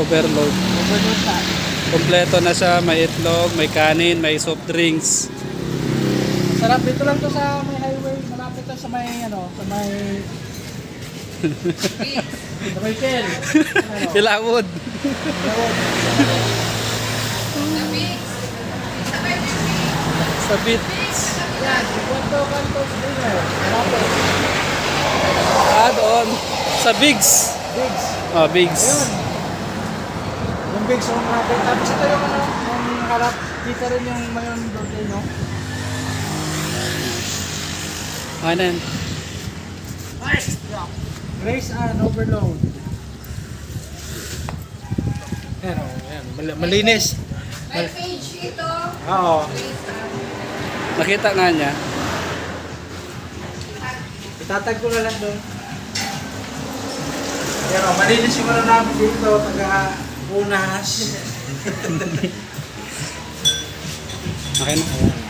overload. Overload na. Kompleto na siya, may itlog, may kanin, may soft drinks. Sarap dito lang to sa may highway. Malapit to sa may sa may sa may Kel. Ilawod. Sa beach. Yan, kanto dinner. Malapit. Doon. Sa Bigs. Bigs. Oh, Bigs. Ayun. Yung Bigs yung malapit. Tapos ito yung yung harap. Dito rin yung mayon doon din, no? Ano yan? Grace and overload. Yan o, yan. Malinis. May page ito. Oo. Nakita nga niya. Itatag ko na lang doon. Yan o, malinis yung ano namin dito. Taga-unas. Okay na.